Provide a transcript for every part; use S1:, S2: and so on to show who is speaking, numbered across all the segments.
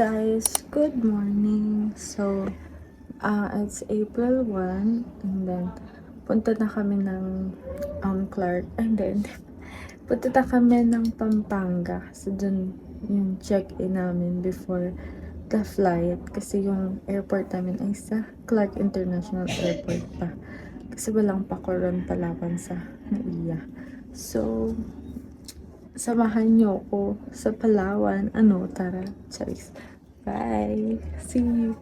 S1: guys, good morning. So, it's April 1 and then punta na kami ng Clark, and then punta na kami ng Pampanga kasi dun yung check-in namin before the flight kasi yung airport namin ay sa Clark International Airport pa kasi walang pakoron Palawan sa NAIA. So, samahan nyo ko sa Palawan. Tara, charis. Bye! See you!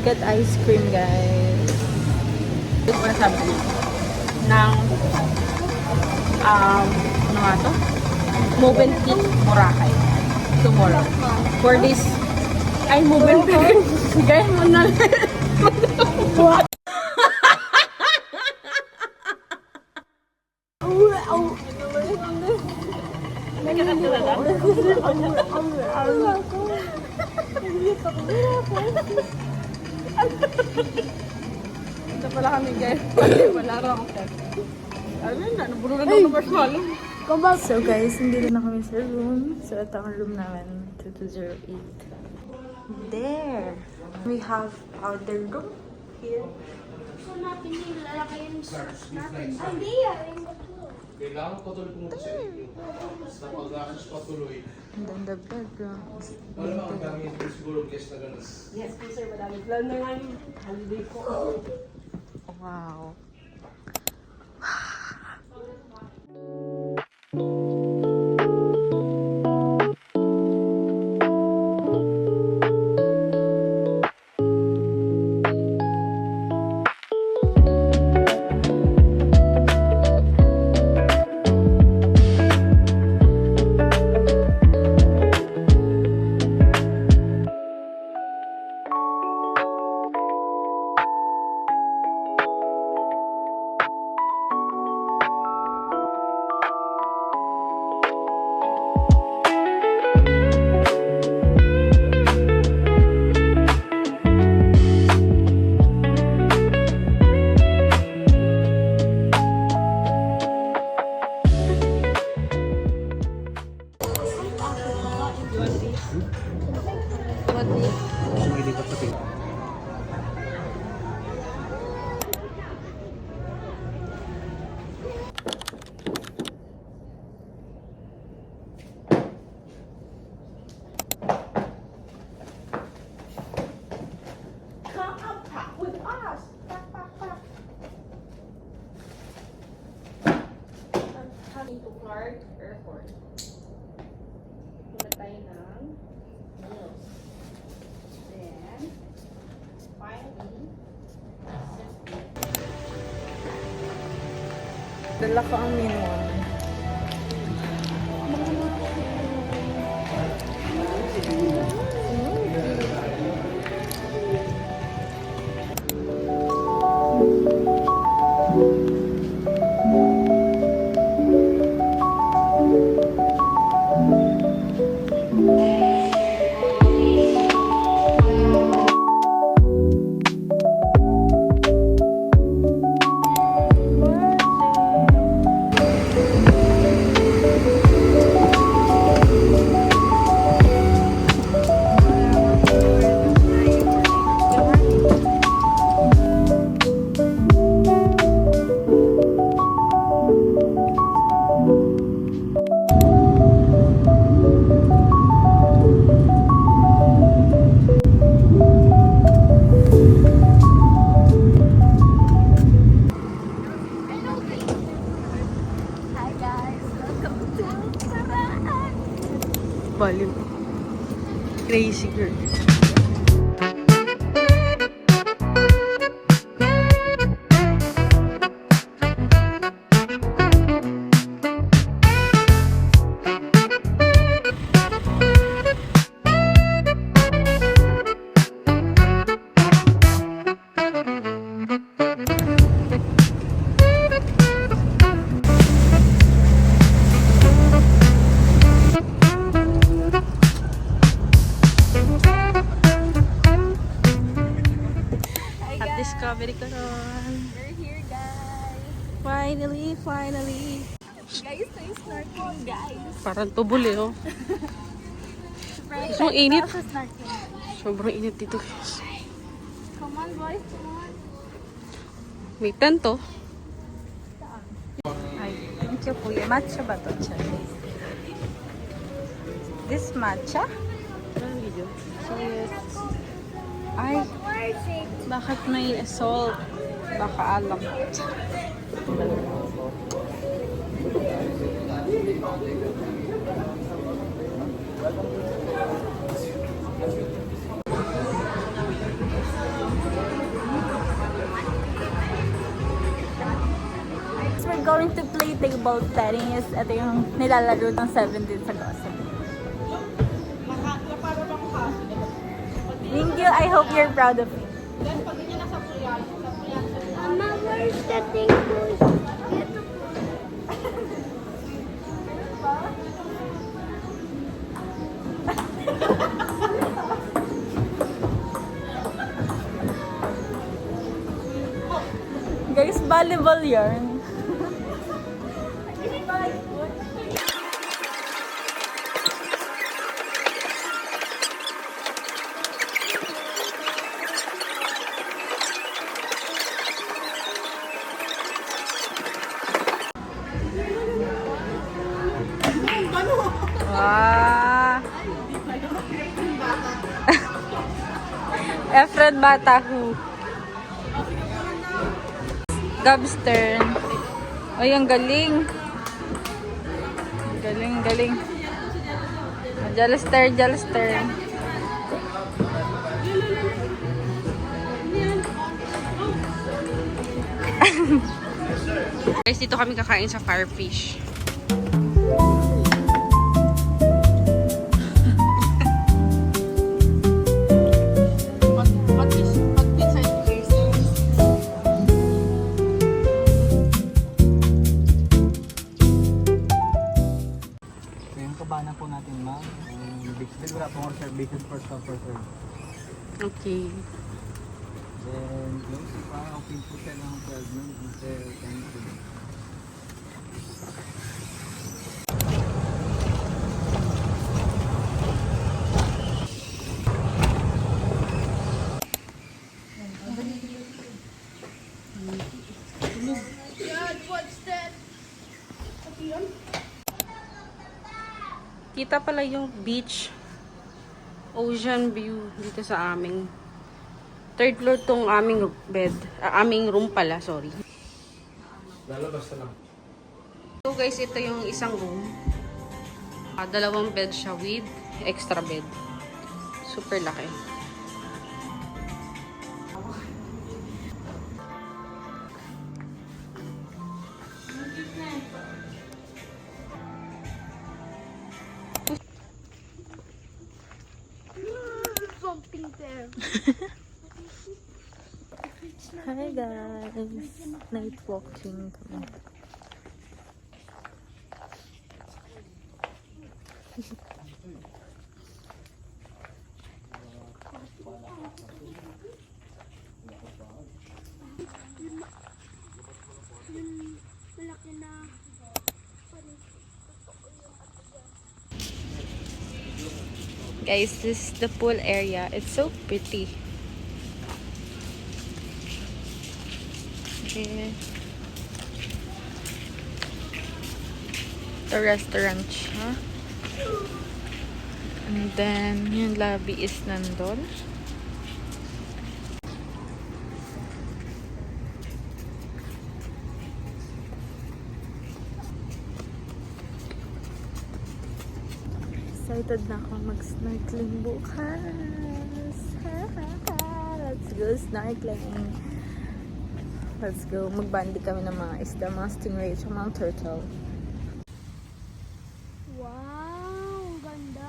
S1: Get ice cream, guys. Ito ko sabi ng ano nga to? Movenpick Boracay. Tomorrow. For this ay Movenpick. Gaya mo na.
S2: Ito pala kami guys. Wala raw akong test. Ano na? Naburo na daw ng marshmallow.
S1: So guys, hindi na kami sa room. So ito ang room namin, 2208. There! We have other room here.
S3: So natin yung lalaki yung natin. Hindi
S4: Kailangan patuloy pumunta sa inyo. Sa pag-akas patuloy.
S1: And then the bedrooms.
S4: Ano naman ang dami yung siguro guest na gano'n?
S2: Yes po sir, madami plan na nga yung holiday ko.
S1: Wow!
S4: Hindi pa pati.
S2: Coming to Clark Airport. Punta tayo ng meals. Then, finally,
S1: Dala ko ang minuan. Baliw. Crazy girl.
S2: Finally. Guys, nice snorkeling, guys. Parang tubol eh, oh. Sobrang init. Sobrang init dito, guys.
S3: Come on, boys. Come on.
S2: May tent, oh.
S1: Ay, thank you po. Matcha ba to, Charlie? This matcha? Cheers. Ay, bakit may salt? Baka alam. We're going to play table tennis. Ito yung nilalaro ng 17 sa Gossip. Thank you. I hope you're proud of me.
S3: Mama, where's the tables?
S1: Guys, volleyball yarn. Wow. Efren Batahu. Gobster. Ay, ang galing. Galing. Jalester.
S2: Guys, dito kami kakain sa Firefish.
S5: Kabana po natin, ma'am. Big still wala pong reservation first come first serve.
S2: Okay.
S5: Then close pa, open po siya ng 12 minutes until 10 to.
S2: Kita pala yung beach, ocean view dito sa aming third floor tong aming bed, aming room pala, sorry.
S4: Lalabas na lang.
S2: So guys, ito yung isang room. Dalawang bed siya with extra bed. Super laki.
S3: Something there.
S1: Hi guys. Night walking kami.
S3: Malaki na.
S1: Guys, this is the pool area. It's so pretty. Okay. The restaurant siya. And then, yung lobby is nandun. Excited na ako mag-snorkeling bukas. Let's go snorkeling. Let's go. Magbandi kami ng mga isda, mga stingray, at mga turtle.
S3: Wow, ang ganda.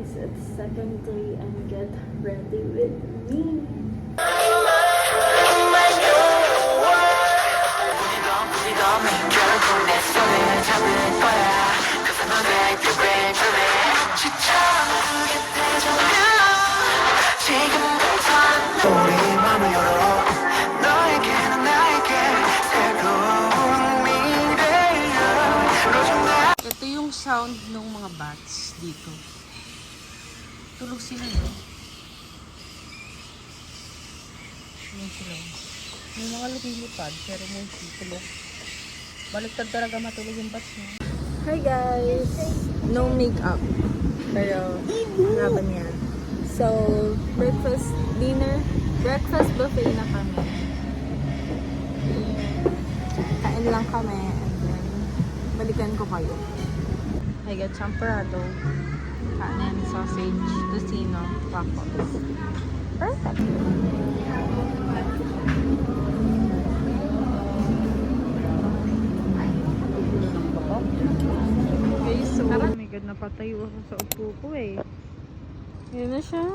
S1: guys, it's second day and get ready with me.
S2: Ito yung sound ng mga bats dito. Tulog sila, no? Tulog sila. May mga lumilipad, pero may tulog. Baliktad talaga matulog yung bats, no?
S1: Hi guys! No makeup. Pero, laban yan. So, breakfast buffet na kami. Kain lang kami and then balikan ko kayo. I got champorado, kanin, sausage, tocino, tacos. Perfect! Okay, so, oh my god, napatayo ako sa upo ko eh. Yun na siya.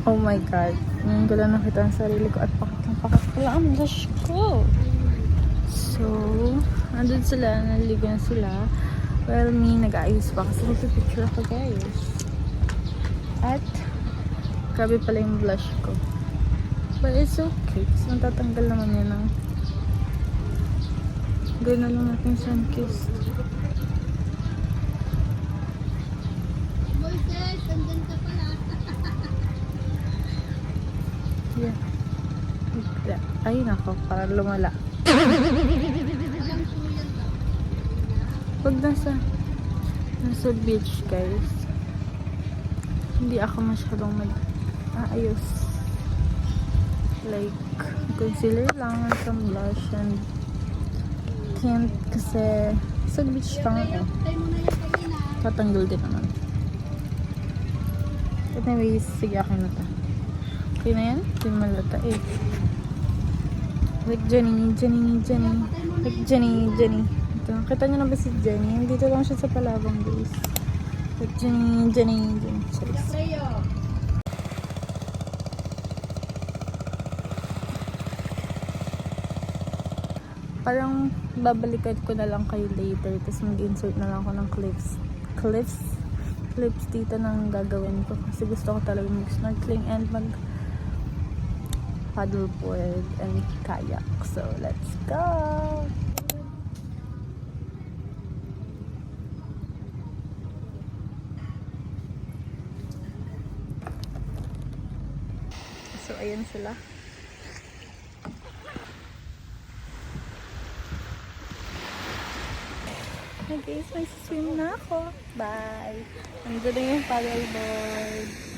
S1: Oh my god. Ngayon ko lang nakita ang sarili ko at pakat ko lang ang blush ko. So, andun sila, naligo na sila. Well, me, nag-aayos pa kasi nagpipicture ako guys. At, grabe pala yung blush ko. But it's okay. Kasi natatanggal naman yan ng gawin na lang natin sun-kissed. Yeah. Ay, nako, para lumala. Pag nasa beach, guys, hindi ako masyadong ayos. Like, concealer lang at some blush and tint kasi sa beach lang eh. Tatanggal din naman. But anyways, sige, akin na to. Okay na yan? Hindi malata eh. Like Jenny. Like Jenny. Ito. Kita nyo na ba si Jenny? Dito lang siya sa Palabang guys. Like Jenny. Charis. Parang babalikan ko na lang kayo later. Tapos mag-insert na lang ako ng clips dito ng gagawin ko. Kasi gusto ko talaga mag-snorkeling and paddleboard and kayak. So, let's go! So, ayan sila. Hi guys, may swim na ako. Bye! Nandun na yung paddleboard.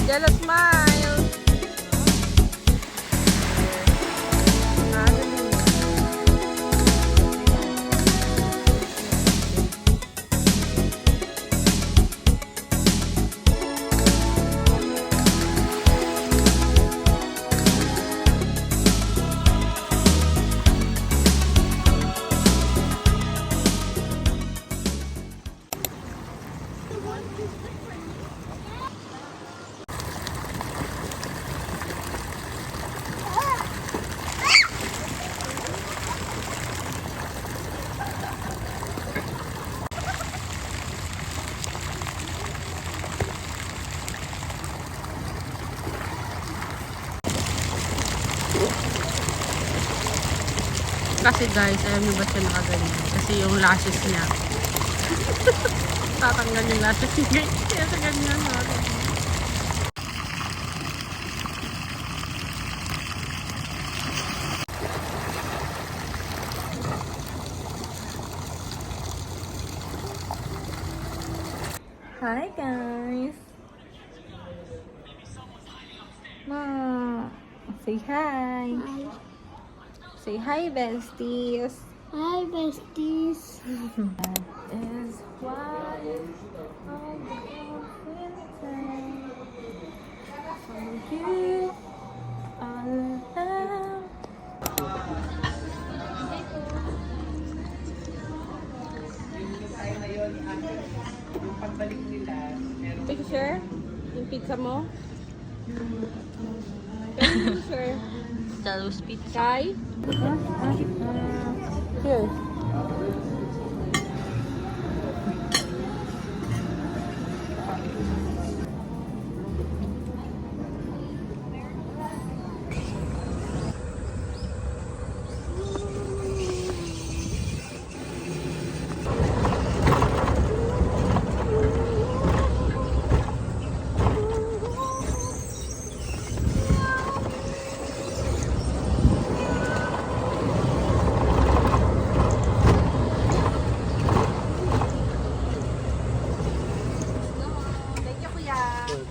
S2: Yellow smile! Kasi guys, alam niyo ba siya nakaganyan? Kasi yung lashes niya. Tatanggal yung lashes niya guys. Kaya sa ganyan natin.
S1: Hi guys! Ma! Say hi! Say hi, besties.
S3: Hi, besties.
S1: That is why all the winter for you all around.
S2: Picture? Yung pizza mo? Picture?
S1: Talos pizza.
S2: Kai?
S1: Here.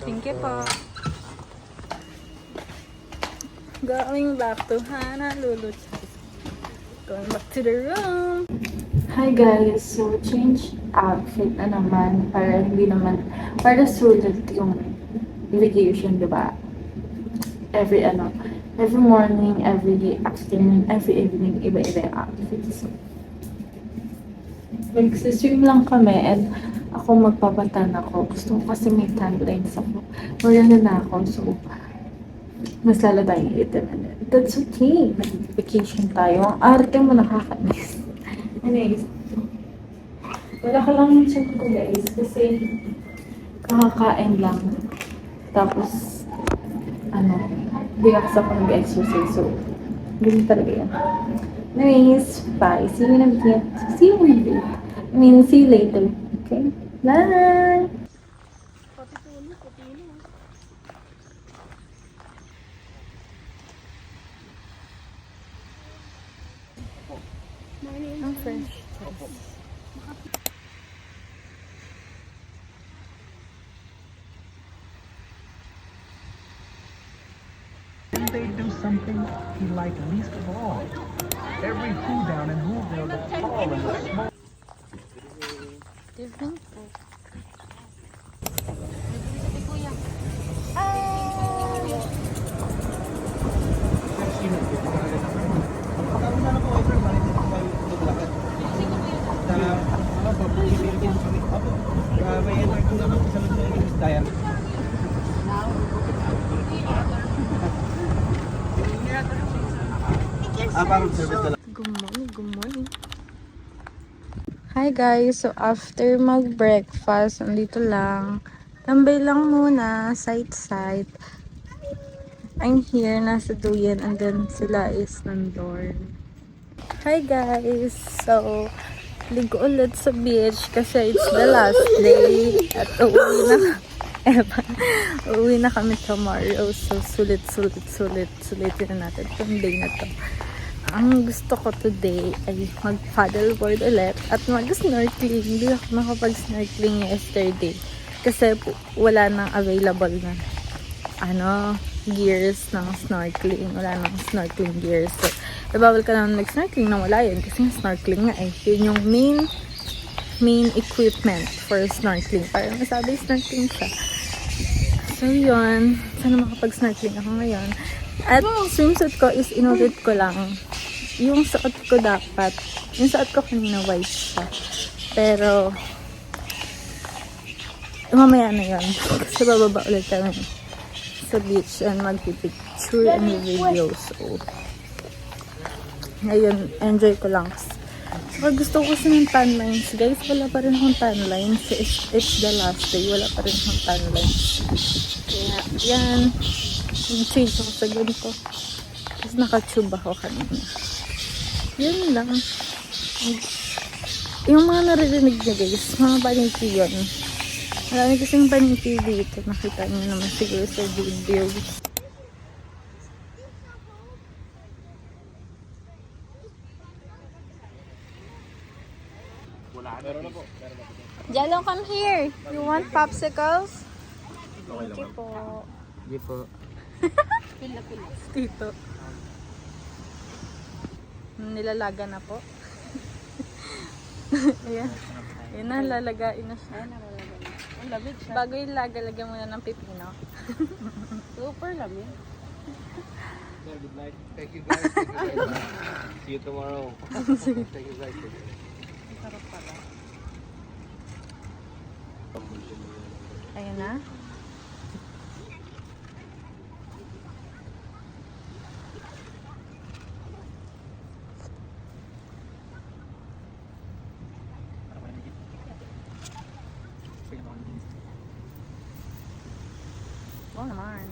S1: Thank you po. Going back to Honolulu. Going back to the room. Hi guys, so change outfit na naman para hindi naman, para sulit yung vacation, di ba? Every morning, every afternoon, every evening, iba-iba yung outfits. Magsiswim lang kami and ako magpapatan ako. Gusto ko kasi may tan lines ako. Wala na ako, so mas lalo tayong itim. That's okay. Nag-vacation tayo. Ang arte mo nakakainis. Anyways, wala ka lang yung chat ko guys kasi kakakain lang. Tapos, bigas ako nag-exercise. So, ganun talaga yan. Anyways, bye. See you in a bit. See you later. Okay? Bye! I'm fresh.
S6: Then they do something he liked least of all. Every who down in Whoville, the tall and the small.
S1: Different. Good morning. Hi guys, so after mag-breakfast, andito lang. Tambay lang muna, site. I'm here, nasa Duyan, and then sila is nandun. Hi guys, so ligo ulit sa beach kasi it's the last day at uuwi na kami tomorrow. So sulitin na natin itong day na to. Ang gusto ko today ay mag-paddleboard ulit at mag-snorkeling. Hindi ako nakapag-snorkeling yesterday kasi wala nang available na gears ng snorkeling. Wala nang snorkeling gears. So, bawal ka naman mag-snorkeling na wala yun kasi snorkeling nga yun yung main equipment for snorkeling. Para masabi snorkeling siya. So yun, sana makapag-snorkeling ako ngayon. At swimsuit ko is inulit ko lang. Yung suot ko kanina white siya. Pero, mamaya na yun. Kasi bababa ulit kami sa beach and magpipicture and video. So, ngayon, enjoy ko lang. So, gusto ko kasi ng tan lines. Guys, wala pa rin akong tan lines. It's the last day. Wala pa rin akong tan lines. Kaya, yan. Nag-change ako sa ganito. Tapos nakatube ako kanina. Yun lang. Yung mga naririnig niya guys, mga paniki yun. Marami kasing paniki dito. Nakita niyo naman siguro sa video. Jalo, come here. You want popsicles? Thank you po.
S5: Hindi po.
S1: Tito. Nilalaga na po. Ayan. Ayan na, lalagain na siya.
S2: Ang lamig siya.
S1: Bago yung laga, lagyan muna ng pipino.
S2: Super lamig.
S4: Thank you guys. See you tomorrow. Thank you guys.
S2: Sarap pala.
S1: Ayan na. Oo naman.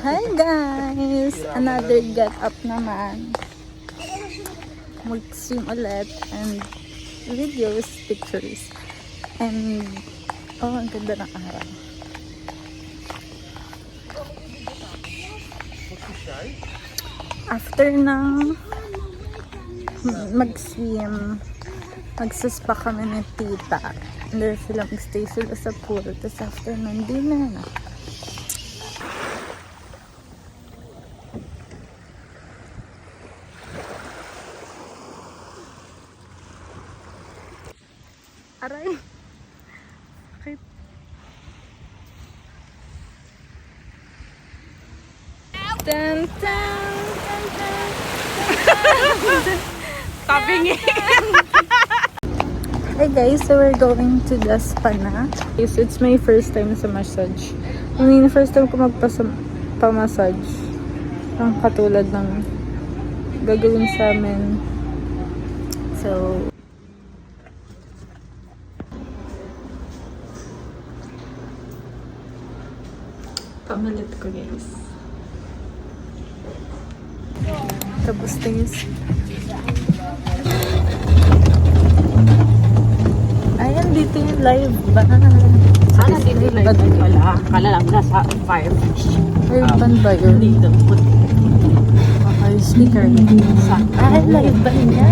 S1: Hi guys! Another get up naman. Mag-swim ulit and videos, pictures. And oh, ang ganda ng araw. After ng mag-swim, magsaspa kami ng tita. And then sila magstay sila sa pool. Tapos after nun, dinner na. Aray. Sakit. Tan, tan, tan, tan.
S2: Tapping eh.
S1: Hey guys, so we're going to the spa na. Yes, it's my first time sa massage. I mean, first time ko magpa-massage. Ang katulad ng gagawin sa amin. So, pamalit ko guys. Tapos guys. Ayan, dito yung live band.
S2: Sana dito live band pala. Kala lang nasa Firefish.
S1: Live band ba yun?
S2: Dito.
S1: Okay, speaker. Ah, live band niya.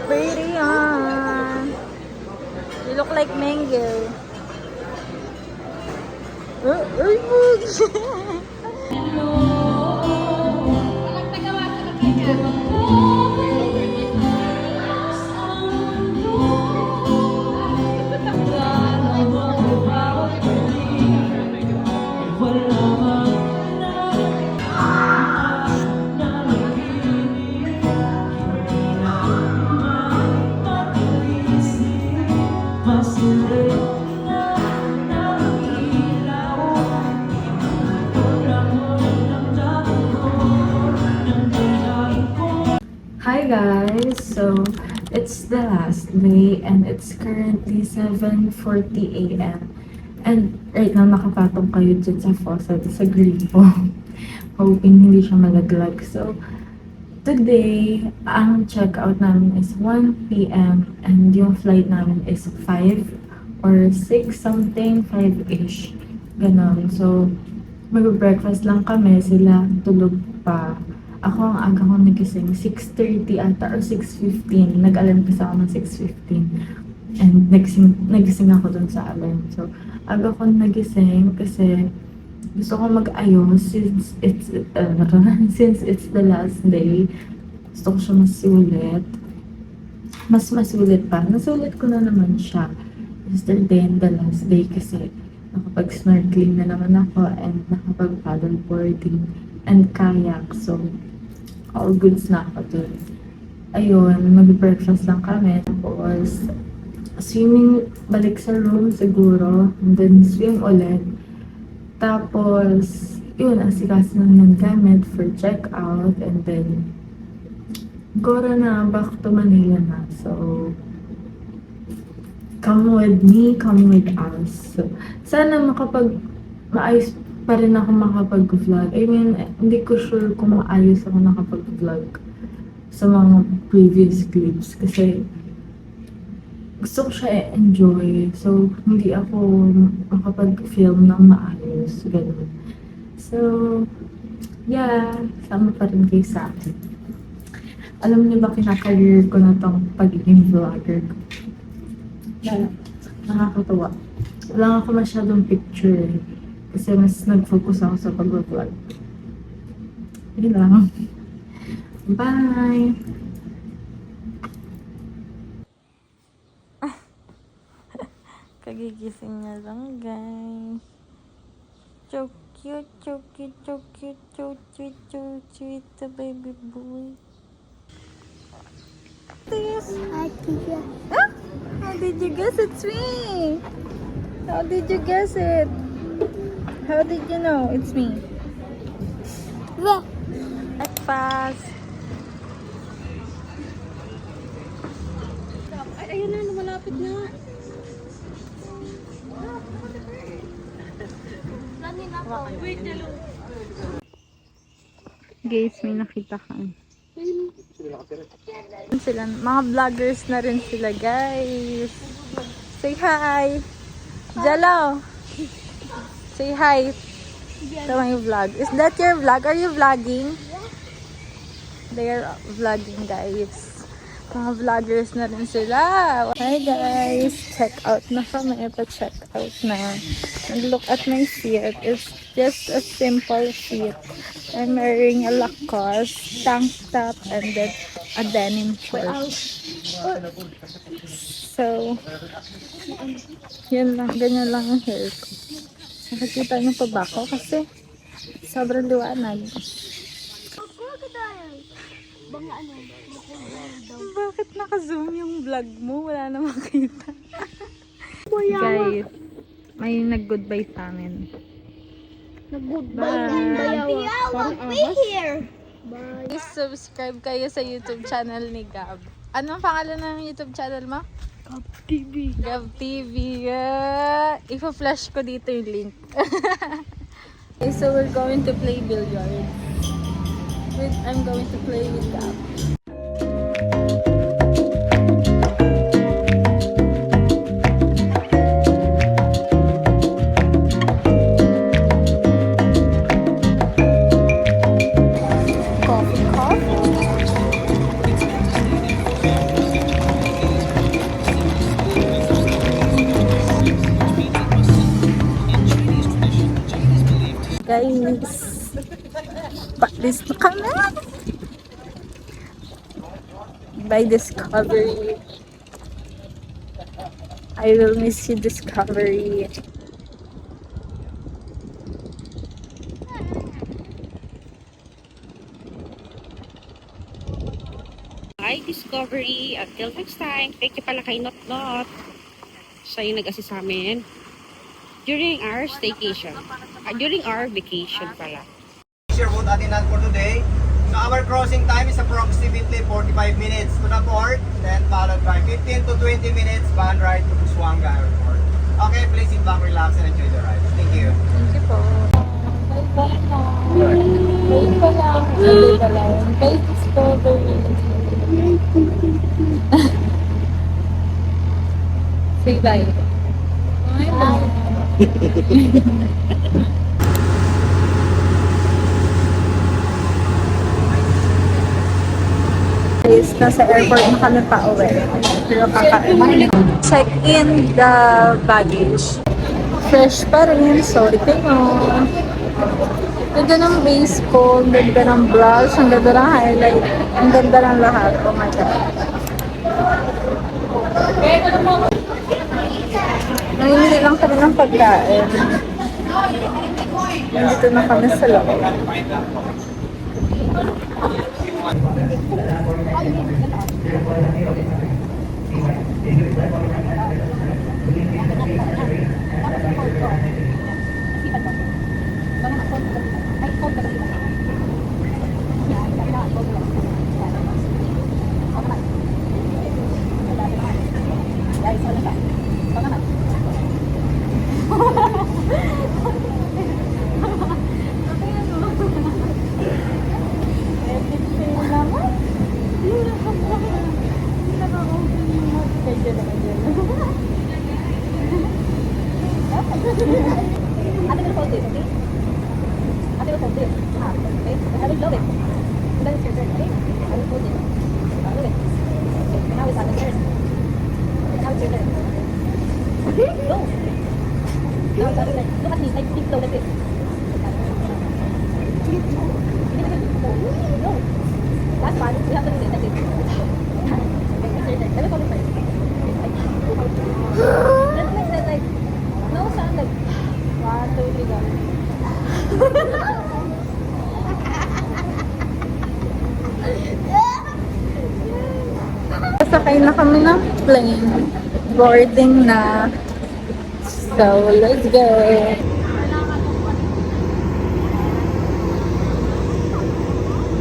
S1: Pretty on. You look like mango. Hi guys! So, it's the last day and it's currently 7:40 a.m. And right now, nakapatong kayo dyan sa faucet, sa gripo. Hoping hindi siya malaglag. So, today, ang check-out namin is 1 p.m. and yung flight namin is 5 or 6 something, 5-ish. Ganon. So, mag-breakfast lang kami, sila tulog pa. Ako ang aga ko nagising, 6:30 ata or 6:15. Nag-alarm kasi ako ng 6:15. And nagising ako dun sa alarm. So, aga ko nagising kasi gusto ko mag-ayos since it's the last day. Gusto ko siya masulit. Mas masulit pa. Nasulit ko na naman siya yesterday and the last day kasi nakapag-snorkeling na naman ako and nakapag-paddleboarding and kayak. So, all goods na ako dun. Ayun, mag-breakfast lang kami. Tapos, swimming, balik sa room siguro. And then, swim ulit. Tapos, yun, asikas na ng gamit for check-out. And then, gora na, back to Manila na. So, come with me, come with us. So, sana maayos pa rin ako makapag-vlog. I mean, hindi ko sure kung maayos ako nakapag-vlog sa mga previous clips. Kasi, gusto ko siya enjoy. So, hindi ako makapag-film ng maayos. Ganun. So, yeah, sama pa rin kayo sa akin. Alam niyo ba, kinakareer ko na tong pagiging vlogger ko. Yeah, nakakatawa. Wala ako masyadong picture eh. Kasi mas nag-focus ako sa pag-vlog. Yun lang. Bye! Kagigising niya lang, guys. So cute, so cute, so cute, so sweet, so sweet, the baby boy. This. Ah! How did you guess it's me? How did you guess it? How did you know it's me? Breakfast.
S2: Ay, ayun na, lumalapit na.
S1: Guys, may nakita ka. Sila, mga vloggers na rin sila, guys. Say hi. Jalo. Say hi to my vlog. Is that your vlog? Are you vlogging? They are vlogging, guys. Mga vloggers na rin sila. Hi guys! Check out na kami. Pa-check out na. And look at my fit. It's just a simple fit. I'm wearing a Lacoste tank top and then a denim shorts. So, yun lang. Ganyan lang ang hair ko. Nakikita niyo pa ba ako? Kasi sobrang liwanag. Bakit naka-zoom yung vlog mo? Wala na makita. Guys, may nag-goodbye sa amin.
S3: Nag-goodbye ng bayawa. Be here. Bye.
S1: Please subscribe kayo sa YouTube channel ni Gab. Anong pangalan ng YouTube channel mo?
S3: Gab TV.
S1: Gab TV. Ipa-flash ko dito yung link. Okay, so we're going to play billiards. I'm going to play with Gab. Guys, paalis na kami by Discovery. I will miss you, Discovery.
S2: Hi, Discovery. Until next time. Thank you pala kay Not Not. Siya yung nag-assist sa amin during our staycation. During our vacation pala.
S5: Your boat attendant for today. So our crossing time is approximately 45 minutes to the port, then followed by 15 to 20 minutes van ride to Busuanga Airport. Okay, please sit back, relax, and enjoy the ride. Thank you.
S1: Thank you po. Wait pa lang. Wait pa lang. Kay Discovery. Say bye. Bye. Guys, nasa airport na kami pa uwi. Pero kakain. Check in the baggage. Fresh pa rin, so ito yung ganda ng base ko, ang ganda ng brush, ang ganda ng highlight, ang ganda ng lahat. Oh my God. Namimili lang kami ng pagkain. Nandito na kami sa loob. Sakay na kami ng plane. Boarding na. So, let's go.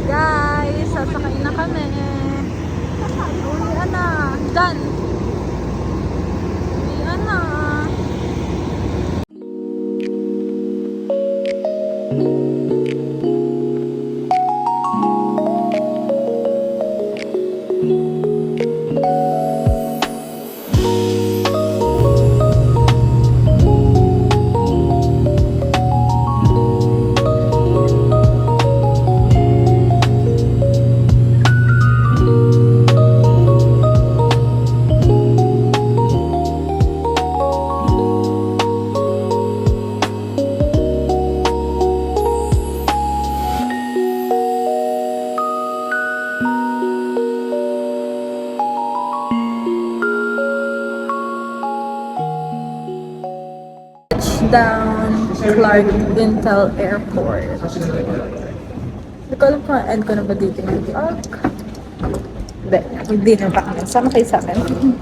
S1: Guys, sasakay na kami. Uwian na. Done. Uwian na. Down Clark Intel Airport. Hindi ko alam kung end ko na ba dito yung vlog. Hindi na pa kami. Sama kayo sa akin.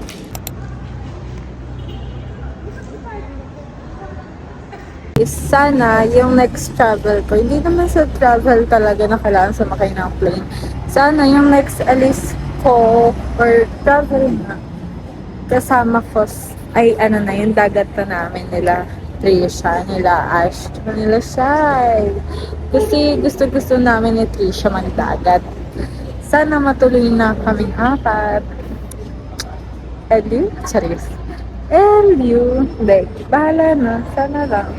S1: Sana yung next travel ko, hindi naman sa travel talaga na kailangan sumakay ng plane. Sana yung next alis ko or travel na kasama ko ay ano na yung dagat na namin nila Trisha, nila Ash, nila Shai. Kasi gusto namin ni Trisha magdagat. Sana matuloy na kaming apat. Elyu? Charis. Elyu? Hindi. Bahala na. Sana lang.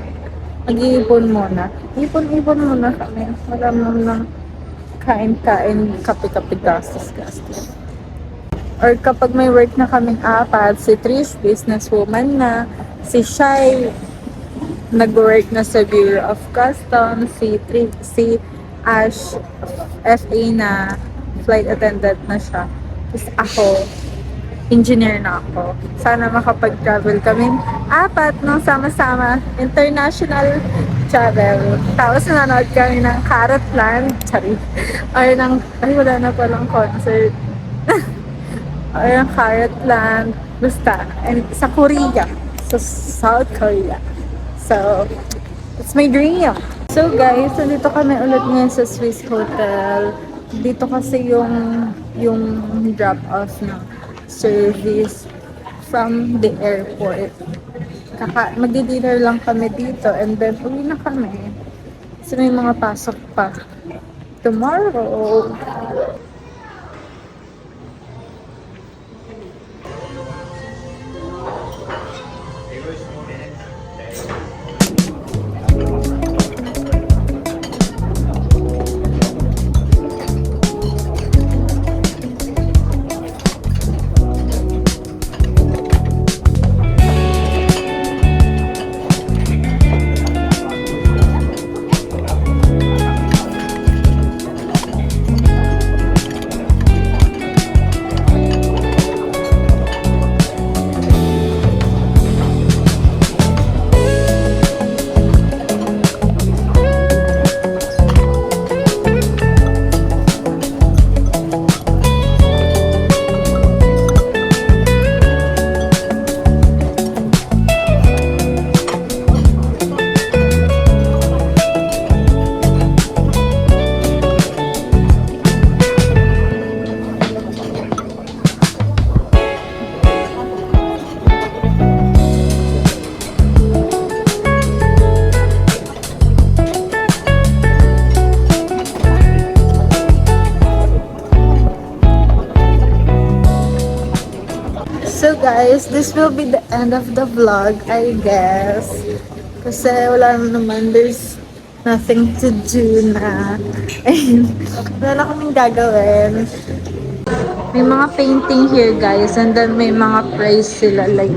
S1: Mag-iipon muna. Ipon-ipon muna kami. Wala mo nang kain-kain, kape-kape, gastos. Or kapag may work na kaming apat, si Trish, businesswoman na, si Shai, nag-work na sa Bureau of Customs, si Ash, FA na, flight attendant na siya. Tapos ako, engineer na ako. Sana makapag-travel kami apat nung sama-sama, international travel. Tapos nanonood kami ng Carrotland, sorry, or ng, ay wala na palang concert. Or ng Carrotland, basta, and sa Korea, sa South Korea. So, it's my dream. So guys, nandito kami ulit ngayon sa Swiss Hotel. Dito kasi yung drop-off ng service from the airport. Magdi-dinner lang kami dito and then uwi na kami. Kasi may mga pasok pa tomorrow. guys, this will be the end of the vlog, I guess. Kasi wala na naman, there's nothing to do na. Ayun, wala na kaming gagawin. May mga painting here, guys, and then may mga price sila, like,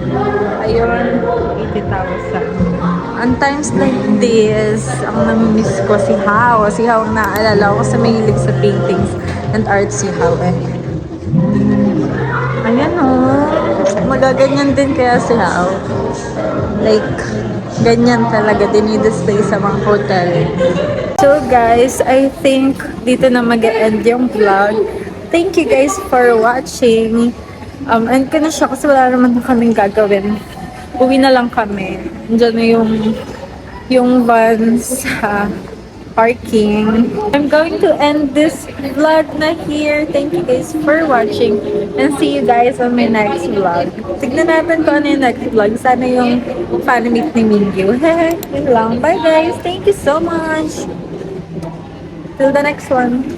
S1: ayun, 80,000. On times like this, ang namimiss ko si Hao. Si Hao ang naaalala ko kasi mahilig sa paintings and art si Hao eh. Ayan o. Magaganyan din kaya si Hao. Like, ganyan talaga dinidisplay sa mga hotel. So guys, I think dito na mag-end yung vlog. Thank you guys for watching. And ko na siya kasi wala naman na kaming gagawin. Uwi na lang kami. Diyan na yung van sa parking. I'm going to end this vlog na here. Thank you guys for watching and see you guys on my next vlog. Tignan natin kung ano yung next vlog. Sana yung fan meet ni Mingyu. Yun lang. Bye guys. Thank you so much. Till the next one.